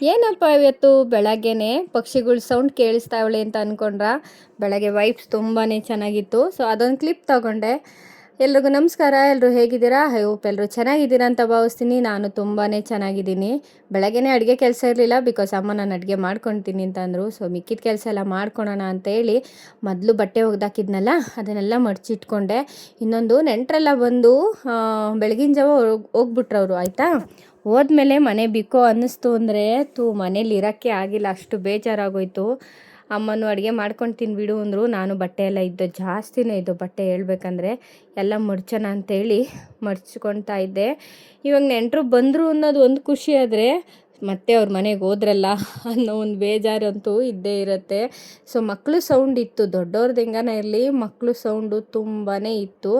ಏನಪ್ಪ ಇವತ್ತು ಬೆಳಗ್ಗೆನೆ ಪಕ್ಷಿಗಳ ಸೌಂಡ್ ಕೇಳಿಸ್ತಾವಳೆ ಅಂತ ಅಂದ್ಕೊಂಡ್ರ. ಬೆಳಗ್ಗೆ ವೈಬ್ಸ್ ತುಂಬಾ ಚೆನ್ನಾಗಿತ್ತು. ಸೊ ಅದೊಂದು ಕ್ಲಿಪ್ ತಗೊಂಡೆ. ಎಲ್ರಿಗೂ ನಮಸ್ಕಾರ. ಎಲ್ಲರೂ ಹೇಗಿದ್ದೀರಾ? ಐ ಹೋಪ್ ಎಲ್ಲರೂ ಚೆನ್ನಾಗಿದ್ದೀರಾ ಅಂತ ಭಾವಿಸ್ತೀನಿ. ನಾನು ತುಂಬಾ ಚೆನ್ನಾಗಿದ್ದೀನಿ. ಬೆಳಗ್ಗೆನೇ ಅಡುಗೆ ಕೆಲಸ ಇರಲಿಲ್ಲ, ಬಿಕಾಸ್ ಅಮ್ಮ ನಾನು ಅಡುಗೆ ಮಾಡ್ಕೊತೀನಿ ಅಂತಂದರು. ಸೊ ಮಿಕ್ಕಿದ ಕೆಲಸ ಎಲ್ಲ ಮಾಡ್ಕೊಳೋಣ ಅಂತೇಳಿ ಮೊದಲು ಬಟ್ಟೆ ಒಗ್ದಾಕಿದ್ನಲ್ಲ ಅದನ್ನೆಲ್ಲ ಮಡಚಿಟ್ಕೊಂಡೆ. ಇನ್ನೊಂದು ನೆಂಟರೆಲ್ಲ ಬಂದು ಬೆಳಗಿನ ಜಾವ ಹೋಗ್ಬಿಟ್ರು ಅವರು, ಆಯಿತಾ. ಹೋದ್ಮೇಲೆ ಮನೆ ಬಿಕೋ ಅನ್ನಿಸ್ತು ಅಂದರೆ ಮನೇಲಿ ಇರೋಕ್ಕೆ ಆಗಿಲ್ಲ, ಅಷ್ಟು ಬೇಜಾರಾಗೋಯ್ತು. ಅಮ್ಮನೂ ಅಡುಗೆ ಮಾಡ್ಕೊಂಡು ತಿನ್ಬಿಡು ಅಂದರು. ನಾನು ಬಟ್ಟೆ ಎಲ್ಲ ಇದ್ದು ಜಾಸ್ತಿನೇ ಇದ್ದು ಬಟ್ಟೆ ಹೇಳ್ಬೇಕಂದ್ರೆ ಎಲ್ಲ ಮಡ್ಚೋಣ ಅಂತೇಳಿ ಮಡ್ಚ್ಕೊತಾ ಇದ್ದೆ. ಇವಾಗ ನೆಂಟರು ಬಂದರು ಅನ್ನೋದು ಒಂದು ಖುಷಿ, ಆದರೆ ಮತ್ತೆ ಅವ್ರ ಮನೆಗೆ ಹೋದ್ರಲ್ಲ ಅನ್ನೋ ಒಂದು ಬೇಜಾರಂತೂ ಇದ್ದೇ ಇರುತ್ತೆ. ಸೊ ಮಕ್ಕಳು ಸೌಂಡ್ ಇತ್ತು, ದೊಡ್ಡವ್ರದ್ದು ಹೆಂಗನ ಇರಲಿ, ಮಕ್ಕಳು ಸೌಂಡು ತುಂಬಾ ಇತ್ತು.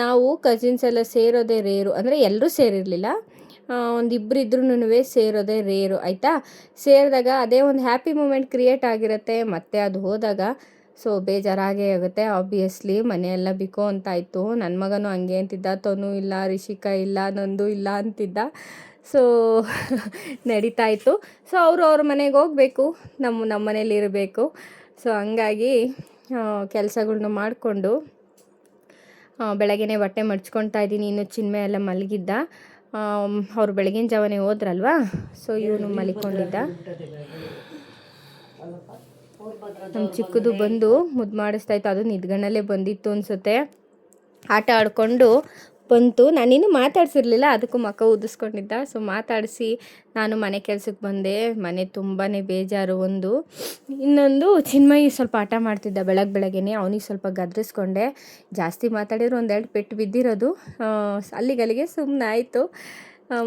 ನಾವು ಕಸಿನ್ಸ್ ಎಲ್ಲ ಸೇರೋದೇ ರೇರು, ಅಂದರೆ ಎಲ್ಲರೂ ಸೇರಿರಲಿಲ್ಲ, ಒಂದಿಬ್ಬರು ಇದ್ರೂ ಸೇರೋದೇ ರೇರು, ಆಯಿತಾ. ಸೇರಿದಾಗ ಅದೇ ಒಂದು ಹ್ಯಾಪಿ ಮೂಮೆಂಟ್ ಕ್ರಿಯೇಟ್ ಆಗಿರುತ್ತೆ. ಮತ್ತು ಅದು ಹೋದಾಗ ಸೊ ಬೇಜಾರಾಗೇ ಆಗುತ್ತೆ ಆಬ್ವಿಯಸ್ಲಿ. ಮನೆಯೆಲ್ಲ ಬಿಕೋ ಅಂತಾಯಿತು. ನನ್ನ ಮಗನೂ ಹಂಗೆ ಅಂತಿದ್ದ, ತನು ಇಲ್ಲ, ರಿಷಿಕಾ ಇಲ್ಲ, ನಂದು ಇಲ್ಲ ಅಂತಿದ್ದ. ಸೊ ನಡೀತಾಯಿತ್ತು. ಸೊ ಅವ್ರ ಮನೆಗೆ ಹೋಗಬೇಕು, ನಮ್ಮ ಮನೇಲಿ ಇರಬೇಕು. ಸೊ ಹಂಗಾಗಿ ಕೆಲಸಗಳ್ನ ಮಾಡಿಕೊಂಡು ಬೆಳಗ್ಗೆನೇ ಬಟ್ಟೆ ಮಡ್ಚ್ಕೊತಾ ಇದ್ದೀನಿ. ಇನ್ನು ಚಿನ್ಮೆ ಎಲ್ಲ ಮಲಗಿದ್ದ, ಅವ್ರು ಬೆಳಗಿನ ಜಾವನೇ ಹೋದ್ರಲ್ವಾ. ಸೊ ಇವನು ಮಲಿಕೊಂಡಿದ್ದ. ನಮ್ಮ ಚಿಕ್ಕದು ಬಂದು ಮುದ್ದು ಮಾಡಿಸ್ತಾಯಿತ್ತು. ಅದು ನಿದ್ಗಣ್ಣಲ್ಲೇ ಬಂದಿತ್ತು ಅನಿಸುತ್ತೆ. ಆಟ ಆಡಿಕೊಂಡು ಬಂತು. ನಾನಿನ್ನೂ ಮಾತಾಡ್ಸಿರ್ಲಿಲ್ಲ, ಅದಕ್ಕೂ ಮಕ್ಕ ಊದಿಸ್ಕೊಂಡಿದ್ದ. ಸೊ ಮಾತಾಡಿಸಿ ನಾನು ಮನೆ ಕೆಲಸಕ್ಕೆ ಬಂದೆ. ಮನೆ ತುಂಬಾ ಬೇಜಾರು. ಇನ್ನೊಂದು ಚಿನ್ಮಯಿ ಸ್ವಲ್ಪ ಆಟ ಮಾಡ್ತಿದ್ದ ಬೆಳಗ್ಗೆನೆ, ಅವನಿಗೆ ಸ್ವಲ್ಪ ಗದರಿಸ್ಕೊಂಡೆ. ಜಾಸ್ತಿ ಮಾತಾಡಿದ್ರು ಒಂದೆರಡು ಪೆಟ್ಟು ಬಿದ್ದಿರೋದು. ಅಲ್ಲಿಗಲ್ಲಿಗೆ ಸುಮ್ಮನೆ ಆಯಿತು.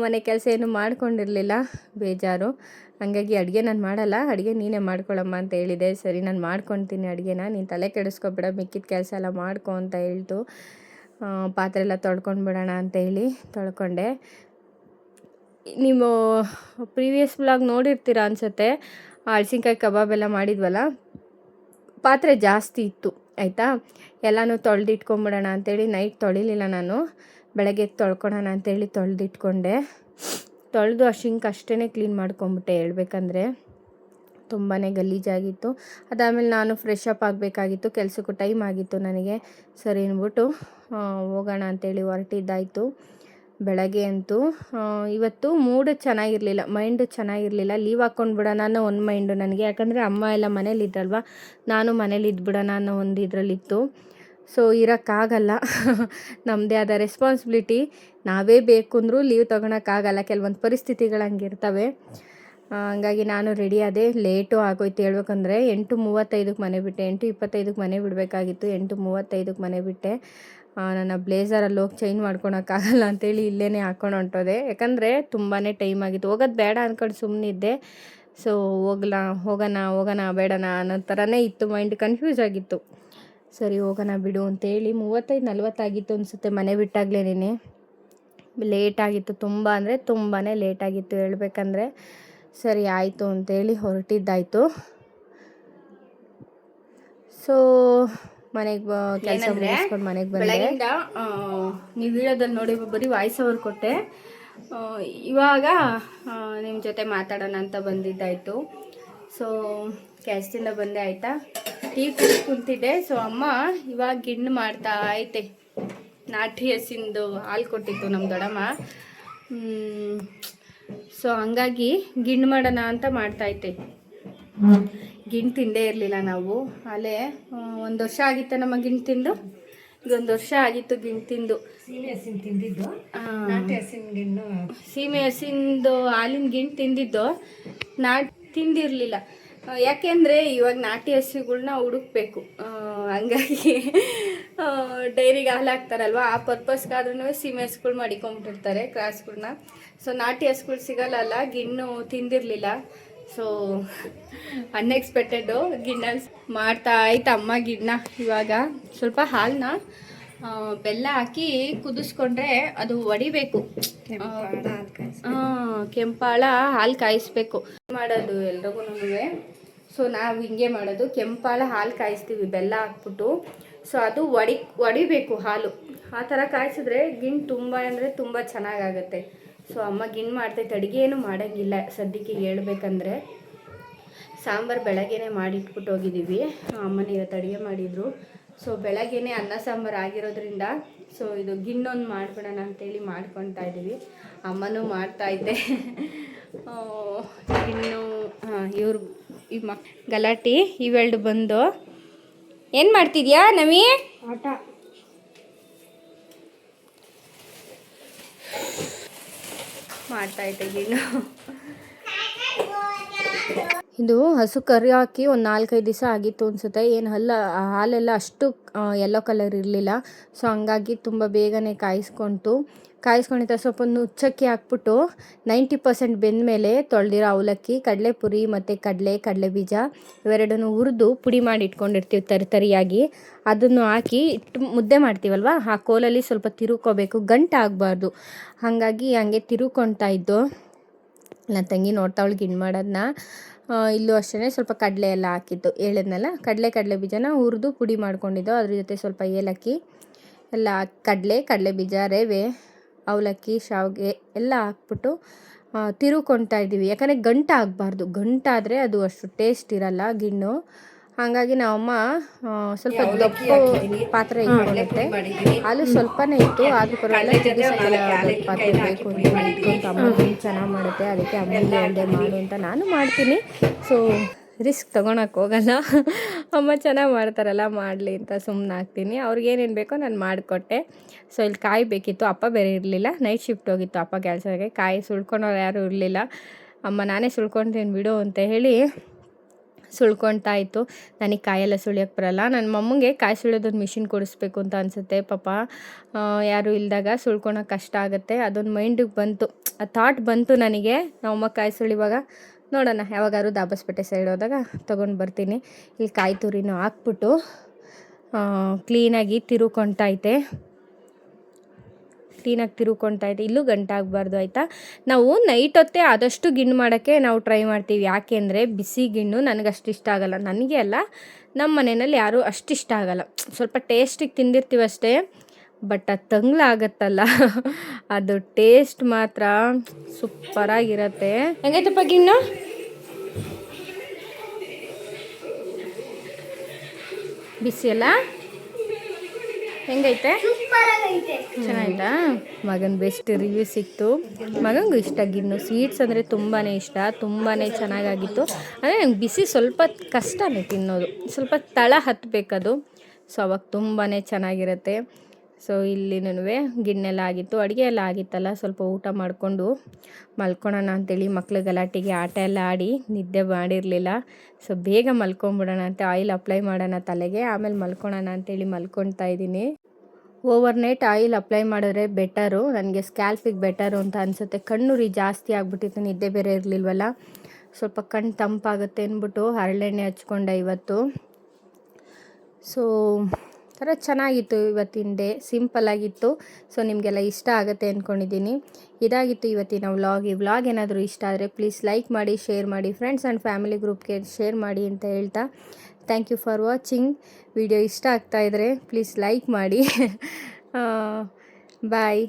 ಮನೆ ಕೆಲಸ ಏನು ಮಾಡ್ಕೊಂಡಿರಲಿಲ್ಲ, ಬೇಜಾರು. ಹಾಗಾಗಿ ಅಡುಗೆ ನಾನು ಮಾಡಲ್ಲ, ಅಡುಗೆ ನೀನೇ ಮಾಡ್ಕೊಳ್ಳಮ್ಮ ಅಂತ ಹೇಳಿದೆ. ಸರಿ ನಾನು ಮಾಡ್ಕೊತೀನಿ ಅಡುಗೆನ, ನೀನು ತಲೆ ಕೆಡಿಸ್ಕೊಬೇಡ, ಮಿಕ್ಕಿದ ಕೆಲಸ ಎಲ್ಲ ಮಾಡ್ಕೊ ಅಂತ ಹೇಳ್ತು. ಪಾತ್ರೆ ಎಲ್ಲ ತೊಳ್ಕೊಂಡು ಬಿಡೋಣ ಅಂತೇಳಿ ತೊಳ್ಕೊಂಡೆ. ನೀವು ಪ್ರೀವಿಯಸ್ ವ್ಲಾಗ್ ನೋಡಿರ್ತೀರ ಅನಿಸುತ್ತೆ, ಹಲಸಿನ್ಕಾಯಿ ಕಬಾಬೆಲ್ಲ ಮಾಡಿದ್ವಲ್ಲ, ಪಾತ್ರೆ ಜಾಸ್ತಿ ಇತ್ತು, ಆಯಿತಾ. ಎಲ್ಲನೂ ತೊಳೆದಿಟ್ಕೊಂಬಿಡೋಣ ಅಂತೇಳಿ ನೈಟ್ ತೊಳಿಲಿಲ್ಲ ನಾನು, ಬೆಳಗ್ಗೆ ತೊಳ್ಕೊಳೋಣ ಅಂತೇಳಿ ತೊಳೆದಿಟ್ಕೊಂಡೆ. ತೊಳೆದು ಆ ಶಿಂಕ್ ಅಷ್ಟೇ ಕ್ಲೀನ್ ಮಾಡ್ಕೊಂಬಿಟ್ಟೆ ಹೇಳ್ಬೇಕಂದ್ರೆ, ತುಂಬಾ ಗಲೀಜಾಗಿತ್ತು. ಅದಾದಮೇಲೆ ನಾನು ಫ್ರೆಶ್ ಅಪ್ ಆಗಬೇಕಾಗಿತ್ತು, ಕೆಲಸಕ್ಕೂ ಟೈಮ್ ಆಗಿತ್ತು ನನಗೆ. ಸರಿ ಅಂದ್ಬಿಟ್ಟು ಹೋಗೋಣ ಅಂತೇಳಿ ಹೊರಟಿದ್ದಾಯಿತು. ಬೆಳಗ್ಗೆ ಅಂತೂ ಇವತ್ತು ಮೂಡ್ ಚೆನ್ನಾಗಿರಲಿಲ್ಲ, ಮೈಂಡ್ ಚೆನ್ನಾಗಿರಲಿಲ್ಲ. ಲೀವ್ ಹಾಕ್ಕೊಂಡು ಬಿಡೋಣ ಅನ್ನೋ ಒಂದು ಮೈಂಡು ನನಗೆ, ಯಾಕಂದರೆ ಅಮ್ಮ ಎಲ್ಲ ಮನೇಲಿದ್ದಲ್ವ, ನಾನು ಮನೇಲಿ ಇದ್ಬಿಡೋಣ ಅನ್ನೋ ಒಂದು ಇದರಲ್ಲಿತ್ತು. ಸೊ ಇರೋಕ್ಕಾಗಲ್ಲ, ನಮ್ಮದೇ ಆದ ರೆಸ್ಪಾನ್ಸಿಬಿಲಿಟಿ, ನಾವೇ ಬೇಕು ಅಂದರೂ ಲೀವ್ ತೊಗೊಳಕ್ಕಾಗಲ್ಲ, ಕೆಲವೊಂದು ಪರಿಸ್ಥಿತಿಗಳು ಹಂಗಿರ್ತವೆ. ಹಂಗಾಗಿ ನಾನು ರೆಡಿ ಆದೆ. ಲೇಟು ಆಗೋಯ್ತು ಹೇಳ್ಬೇಕಂದ್ರೆ. 8:35ಕ್ಕೆ ಮನೆ ಬಿಟ್ಟೆ, 8:25ಕ್ಕೆ ಮನೆ ಬಿಡಬೇಕಾಗಿತ್ತು, 8:35ಕ್ಕೆ ಮನೆ ಬಿಟ್ಟೆ. ನನ್ನ ಬ್ಲೇಸರಲ್ಲಿ ಹೋಗಿ ಚೇಂಜ್ ಮಾಡ್ಕೊಳಕ್ಕಾಗಲ್ಲ ಅಂತೇಳಿ ಇಲ್ಲೇ ಹಾಕ್ಕೊಂಡು ಹೊಂಟೋದೆ, ಯಾಕಂದರೆ ತುಂಬಾ ಟೈಮ್ ಆಗಿತ್ತು. ಹೋಗೋದು ಬೇಡ ಅಂದ್ಕೊಂಡು ಸುಮ್ಮನಿದ್ದೆ. ಸೊ ಹೋಗೋಣ ಬೇಡಣ ಅನ್ನೋ ಥರನೇ ಇತ್ತು, ಮೈಂಡ್ ಕನ್ಫ್ಯೂಸ್ ಆಗಿತ್ತು. ಸರಿ ಹೋಗೋಣ ಬಿಡು ಅಂತೇಳಿ 35-40 ಆಗಿತ್ತು ಅನಿಸುತ್ತೆ ಮನೆ ಬಿಟ್ಟಾಗಲೇ. ಲೇಟಾಗಿತ್ತು, ತುಂಬ ಅಂದರೆ ತುಂಬಾ ಲೇಟಾಗಿತ್ತು ಹೇಳ್ಬೇಕಂದ್ರೆ. ಸರಿ ಆಯಿತು ಅಂತೇಳಿ ಹೊರಟಿದ್ದಾಯಿತು. ಸೊ ಮನೆಗೆ ಕೆಲಸ ಮುಗಿಸ್ಕೊಂಡು ಮನೆಗೆ ಬಂದೆ. ನೀವು ವಿಡಿಯೋದಲ್ಲಿ ನೋಡಿ ಬರೀ ವಾಯ್ಸ್ ಓವರ್ ಕೊಟ್ಟೆ. ಇವಾಗ ನಿಮ್ಮ ಜೊತೆ ಮಾತಾಡೋಣ ಅಂತ ಬಂದಿದ್ದಾಯಿತು. ಸೊ ಕೆಲಸದಿಂದ ಬಂದೆ, ಆಯಿತಾ. ಟೀ ಕುಂತಿದ್ದೆ. ಸೊ ಅಮ್ಮ ಇವಾಗ ಗಿಣ್ಣು ಮಾಡ್ತಾ ಐತೆ. ನಾಟಿ ಹಸಿಂದು ಹಾಲು ಕೊಟ್ಟಿತ್ತು ನಮ್ಮ ದೊಡ್ಡಮ್ಮ. ಸೊ ಹಂಗಾಗಿ ಗಿಣ್ಣು ಮಾಡೋಣ ಅಂತ ಮಾಡ್ತಾಯಿದ್ದೆ. ಗಿಣ್ಣು ತಿಂದೇ ಇರಲಿಲ್ಲ ನಾವು. ಅಲ್ಲೇ 1 ವರ್ಷ ಆಗಿತ್ತು ನಮ್ಮ ಗಿಣ್ಣು ತಿಂದು. ಈಗ 1 ವರ್ಷ ಆಗಿತ್ತು ಗಿಣ್ಣು ತಿಂದು. ಸೀಮೆ ಹಸಿನ ತಿಂದಿದ್ದು, ನಾಟಿ ಹಸಿನ ಗಿಣ್ಣು, ಸೀಮೆ ಹಸಿಂದು ಹಾಲಿನ ಗಿಣ್ಣು ತಿಂದಿದ್ದು, ತಿಂದಿರಲಿಲ್ಲ. ಯಾಕೆಂದರೆ ಇವಾಗ ನಾಟಿ ಹಸುಗಳ್ನ ಹುಡುಕ್ಬೇಕು. ಹಂಗಾಗಿ ಡೈರಿಗೆ ಹಾಲು ಹಾಕ್ತಾರಲ್ವ, ಆ ಪರ್ಪಸ್ಗಾದ್ರೂ ಸೀಮೆ ಹಸುಗಳು ಮಡಿಕೊಂಬಿಟ್ಟಿರ್ತಾರೆ ಕ್ರಾಸ್ಗಳನ್ನ. ಸೊ ನಾಟಿ ಹಸುಗಳು ಸಿಗಲ್ಲ, ಗಿಣ್ಣು ತಿಂದಿರಲಿಲ್ಲ. ಸೊ ಅನ್ಎಕ್ಸ್ಪೆಕ್ಟೆಡ್ಡು ಗಿಣ್ಣಲ್ಲಿ ಮಾಡ್ತಾ ಆಯ್ತು ಅಮ್ಮ ಗಿಣ್ಣ. ಇವಾಗ ಸ್ವಲ್ಪ ಹಾಲನ್ನ ಬೆಲ್ಲ ಹಾಕಿ ಕುದಿಸ್ಕೊಂಡ್ರೆ ಅದು ಒಡಿಬೇಕು, ಕೆಂಪಾಳ ಹಾಲು ಕಾಯಿಸ್ಬೇಕು ಮಾಡೋದು ಎಲ್ರಿಗೂ. ಸೊ ನಾವು ಹಿಂಗೆ ಮಾಡೋದು, ಕೆಂಪಾಳ ಹಾಲು ಕಾಯಿಸ್ತೀವಿ ಬೆಲ್ಲ ಹಾಕ್ಬಿಟ್ಟು. ಸೊ ಅದು ಒಡಿಬೇಕು ಹಾಲು. ಆ ಥರ ಕಾಯಿಸಿದ್ರೆ ಗಿಣ್ಣು ತುಂಬ ಅಂದರೆ ತುಂಬ ಚೆನ್ನಾಗಾಗುತ್ತೆ. ಸೊ ಅಮ್ಮ ಗಿಣ್ಣು ಮಾಡ್ತೈತೆ, ಅಡುಗೆ ಏನು ಮಾಡೋಂಗಿಲ್ಲ ಸದ್ಯಕ್ಕೆ ಹೇಳ್ಬೇಕಂದ್ರೆ. ಸಾಂಬಾರು ಬೆಳಗ್ಗೆನೇ ಮಾಡಿಟ್ಬಿಟ್ಟು ಹೋಗಿದ್ದೀವಿ. ಅಮ್ಮನ ಇವತ್ತು ಅಡುಗೆ ಮಾಡಿದರು. ಸೊ ಬೆಳಗ್ಗೆನೇ ಅನ್ನ ಸಾಂಬಾರು ಆಗಿರೋದ್ರಿಂದ ಸೊ ಇದು ಗಿಣ್ಣೊಂದು ಮಾಡಿಬಿಡೋಣ ಅಂತೇಳಿ ಮಾಡ್ಕೊತಾ ಇದ್ದೀವಿ. ಅಮ್ಮನೂ ಮಾಡ್ತಾಯಿದ್ದೆ ಗಿಣ್ಣು. ಇವರು ಈ ಗಲಾಟಿ ಇವೆರಡು ಬಂದು ಏನು ಮಾಡ್ತಿದ್ಯಾ ನವಿ? ಆಟ ಮಾಡ್ತಾಯಿದ್ದೆ ಗಿಣ್ಣು. ಇದು ಹಸು ಕರಿ ಹಾಕಿ ಒಂದು 4-5 ದಿವಸ ಆಗಿತ್ತು ಅನಿಸುತ್ತೆ. ಏನು ಹಾಲೆಲ್ಲ ಅಷ್ಟು ಯೆಲ್ಲೋ ಕಲರ್ ಇರಲಿಲ್ಲ. ಸೊ ಹಂಗಾಗಿ ತುಂಬ ಬೇಗನೆ ಕಾಯಿಸ್ಕೊಂಡಿದ್ದ ಸ್ವಲ್ಪ ನುಚ್ಚಕ್ಕಿ ಹಾಕ್ಬಿಟ್ಟು 90% ಬೆಂದಮೇಲೆ ತೊಳೆದಿರೋ ಅವಲಕ್ಕಿ, ಕಡಲೆಪುರಿ ಮತ್ತು ಕಡಲೆ ಬೀಜ ಇವೆರಡನ್ನು ಹುರಿದು ಪುಡಿ ಮಾಡಿ ಇಟ್ಕೊಂಡಿರ್ತೀವಿ ತರಿಯಾಗಿ. ಅದನ್ನು ಹಾಕಿ ಮುದ್ದೆ ಮಾಡ್ತೀವಲ್ವ, ಆ ಕೋಲಲ್ಲಿ ಸ್ವಲ್ಪ ತಿರುಕೋಬೇಕು, ಗಂಟು ಆಗಬಾರ್ದು. ಹಾಗಾಗಿ ಹಂಗೆ ತಿರುಕೊಳ್ತಾ ಇದ್ದು ನನ್ನ ತಂಗಿ ನೋಡ್ತಾವಳು ಗಿಣ್ಣು ಮಾಡೋದನ್ನ. ಇಲ್ಲೂ ಅಷ್ಟೇ ಸ್ವಲ್ಪ ಕಡಲೆ ಎಲ್ಲ ಹಾಕಿದ್ದು ಹೇಳಿದ್ನಲ್ಲ, ಕಡಲೆ ಬೀಜನ ಹುರಿದು ಪುಡಿ ಮಾಡ್ಕೊಂಡಿದ್ದು. ಅದ್ರ ಜೊತೆ ಸ್ವಲ್ಪ ಏಲಕ್ಕಿ ಎಲ್ಲ ಕಡಲೆ ಬೀಜ, ರವೆ, ಅವಲಕ್ಕಿ, ಶಾವಿಗೆ ಎಲ್ಲ ಹಾಕ್ಬಿಟ್ಟು ತಿರುಕೊಳ್ತಾ ಇದ್ದೀವಿ. ಯಾಕಂದರೆ ಗಂಟು ಆಗಬಾರ್ದು, ಗಂಟಾದರೆ ಅದು ಅಷ್ಟು ಟೇಸ್ಟ್ ಇರಲ್ಲ ಗಿಣ್ಣು. ಹಾಗಾಗಿ ನಾವಮ್ಮ ಸ್ವಲ್ಪ ದಪ್ಪ ಪಾತ್ರೆ ಇಟ್ಕೊಂಡಿದ್ದೆ. ಹಾಲು ಸ್ವಲ್ಪನೇ ಇತ್ತು, ಆದರೂ ಪರವಾಗಿಲ್ಲ ಪಾತ್ರೆ ಬೇಕು ಅಂತ ಇಟ್ಕೊಂಡು ಅಮ್ಮ ಚೆನ್ನಾಗಿ ಮಾಡುತ್ತೆ. ಅದಕ್ಕೆ ಅಮ್ಮನಿಗೆ ಹೇಳಿದೆ ಮಾಡು ಅಂತ. ನಾನು ಮಾಡ್ತೀನಿ, ಸೊ ರಿಸ್ಕ್ ತೊಗೊಳಕ್ಕೆ ಹೋಗಲ್ಲ. ಅಮ್ಮ ಚೆನ್ನಾಗಿ ಮಾಡ್ತಾರಲ್ಲ ಮಾಡಲಿ ಅಂತ ಸುಮ್ಮನೆ ಆಗ್ತೀನಿ. ಅವ್ರಿಗೇನೇನು ಬೇಕೋ ನಾನು ಮಾಡಿಕೊಟ್ಟೆ. ಸೊ ಇಲ್ಲಿ ಕಾಯಿ ಬೇಕಿತ್ತು, ಅಪ್ಪ ಬೇರೆ ಇರಲಿಲ್ಲ, ನೈಟ್ ಶಿಫ್ಟ್ ಹೋಗಿತ್ತು ಅಪ್ಪ ಕೆಲಸಕ್ಕೆ. ಕಾಯಿ ಸುಳ್ಕೊಳೋರು ಯಾರೂ ಇರಲಿಲ್ಲ. ಅಮ್ಮ ನಾನೇ ಸುಳ್ಕೊಳ್ತೀನಿ ಬಿಡು ಅಂತ ಹೇಳಿ ಸುಳ್ಕೊಳ್ತಾ ಇತ್ತು. ನನಗೆ ಕಾಯೆಲ್ಲ ಸುಳಿಯೋಕ್ಕೆ ಬರಲ್ಲ. ನನ್ನ ಮಮ್ಮಗೆ ಕಾಯಿ ಸುಳಿಯೋದೊಂದು ಮಿಷಿನ್ ಕೊಡಿಸ್ಬೇಕು ಅಂತ ಅನಿಸುತ್ತೆ. ಪಾಪ ಯಾರು ಇಲ್ದಾಗ ಸುಳ್ಕೊಳಕ್ಕೆ ಕಷ್ಟ ಆಗುತ್ತೆ. ಅದೊಂದು ಮೈಂಡಿಗೆ ಬಂತು, ಆ ಥಾಟ್ ಬಂತು ನನಗೆ. ನಮ್ಮಮ್ಮ ಕಾಯಿ ಸುಳಿವಾಗ ನೋಡೋಣ, ಯಾವಾಗಾದ್ರೂ ದಾಬಸ್ಪೇಟೆ ಸೈಡ್ ಹೋದಾಗ ತೊಗೊಂಡು ಬರ್ತೀನಿ. ಇಲ್ಲಿ ಕಾಯಿ ತುರಿನೂ ಹಾಕ್ಬಿಟ್ಟು ಕ್ಲೀನಾಗಿ ತಿರುಕೊಳ್ತೈತೆ. ಇಲ್ಲೂ ಗಂಟಾಗಬಾರ್ದು ಆಯಿತಾ. ನಾವು ನೈಟ್ ಹೊತ್ತೇ ಆದಷ್ಟು ಗಿಣ್ಣು ಮಾಡೋಕ್ಕೆ ನಾವು ಟ್ರೈ ಮಾಡ್ತೀವಿ. ಯಾಕೆ ಅಂದರೆ ಬಿಸಿ ಗಿಣ್ಣು ನನಗಷ್ಟು ಇಷ್ಟ ಆಗೋಲ್ಲ. ನನಗೆ ಅಲ್ಲ, ನಮ್ಮ ಮನೆಯಲ್ಲಿ ಯಾರೂ ಅಷ್ಟು ಇಷ್ಟ ಆಗೋಲ್ಲ. ಸ್ವಲ್ಪ ಟೇಸ್ಟಿಗೆ ತಿಂದಿರ್ತೀವಿ ಅಷ್ಟೇ, ಬಟ್ ಅದು ತಂಗ್ಲಾಗತ್ತಲ್ಲ, ಅದು ಟೇಸ್ಟ್ ಮಾತ್ರ ಸೂಪರಾಗಿರುತ್ತೆ. ಹೆಂಗೈತಪ್ಪ ಗಿಣ್ಣು? ಬಿಸಿ ಅಲ್ಲ? ಹೆಂಗೈತೆ? ಚೆನ್ನಾಯ್ತಾ? ಮಗನ ಬೆಸ್ಟ್ ರಿವ್ಯೂ ಸಿಕ್ತು. ಮಗನಿಗೂ ಇಷ್ಟ ಗಿಣ್ಣು. ಸ್ವೀಟ್ಸ್ ಅಂದರೆ ತುಂಬಾ ಇಷ್ಟ, ತುಂಬಾ ಚೆನ್ನಾಗಾಗಿತ್ತು. ಅಂದರೆ ನಂಗೆ ಬಿಸಿ ಸ್ವಲ್ಪ ಕಷ್ಟನೇ ತಿನ್ನೋದು, ಸ್ವಲ್ಪ ತಳ ಹತ್ತಬೇಕದು. ಸೊ ಅವಾಗ ತುಂಬಾ ಚೆನ್ನಾಗಿರುತ್ತೆ. ಸೊ ಇಲ್ಲಿನೂ ಗಿಣ್ಣೆಲ್ಲ ಆಗಿತ್ತು, ಅಡುಗೆ ಎಲ್ಲ ಆಗಿತ್ತಲ್ಲ. ಸ್ವಲ್ಪ ಊಟ ಮಾಡಿಕೊಂಡು ಮಲ್ಕೊಳ್ಳೋಣ ಅಂಥೇಳಿ ಮಕ್ಳು ಗಲಾಟೆಗೆ ಆಟ ಎಲ್ಲ ಆಡಿ ನಿದ್ದೆ ಮಾಡಿರಲಿಲ್ಲ. ಸೊ ಬೇಗ ಮಲ್ಕೊಂಬಿಡೋಣ ಅಂತ ಆಯಿಲ್ ಅಪ್ಲೈ ಮಾಡೋಣ ತಲೆಗೆ, ಆಮೇಲೆ ಮಲ್ಕೊಳ್ಳೋಣ ಅಂಥೇಳಿ ಮಲ್ಕೊಳ್ತಾ ಇದ್ದೀನಿ. ಓವರ್ ನೈಟ್ ಆಯಿಲ್ ಅಪ್ಲೈ ಮಾಡಿದ್ರೆ ಬೆಟರು, ನನಗೆ ಸ್ಕ್ಯಾಲ್ಪಿಗೆ ಬೆಟರು ಅಂತ ಅನಿಸುತ್ತೆ. ಕಣ್ಣುರಿ ಜಾಸ್ತಿ ಆಗಿಬಿಟ್ಟಿತ್ತು, ನಿದ್ದೆ ಬೇರೆ ಇರಲಿಲ್ವಲ್ಲ. ಸ್ವಲ್ಪ ಕಣ್ಣು ತಂಪಾಗುತ್ತೆ ಅಂದ್ಬಿಟ್ಟು ಹರಳೆಣ್ಣೆ ಹಚ್ಕೊಂಡೆ ಇವತ್ತು. ಸೊ ಥರ ಚೆನ್ನಾಗಿತ್ತು ಇವತ್ತಿನ ಡೇ, ಸಿಂಪಲ್ಲಾಗಿತ್ತು. ಸೊ ನಿಮಗೆಲ್ಲ ಇಷ್ಟ ಆಗುತ್ತೆ ಅಂದ್ಕೊಂಡಿದ್ದೀನಿ. ಇದಾಗಿತ್ತು ಇವತ್ತಿನ ವ್ಲಾಗ್. ಈ ವ್ಲಾಗ್ ಏನಾದರೂ ಇಷ್ಟ ಆದರೆ ಪ್ಲೀಸ್ ಲೈಕ್ ಮಾಡಿ, ಶೇರ್ ಮಾಡಿ, ಫ್ರೆಂಡ್ಸ್ ಆ್ಯಂಡ್ ಫ್ಯಾಮಿಲಿ ಗ್ರೂಪ್ಗೆ ಶೇರ್ ಮಾಡಿ ಅಂತ ಹೇಳ್ತಾ thank you for watching. Video ಇಷ್ಟ ಆಗ್ತಾಯಿದ್ರೆ ಪ್ಲೀಸ್ ಲೈಕ್ ಮಾಡಿ. ಬಾಯ್.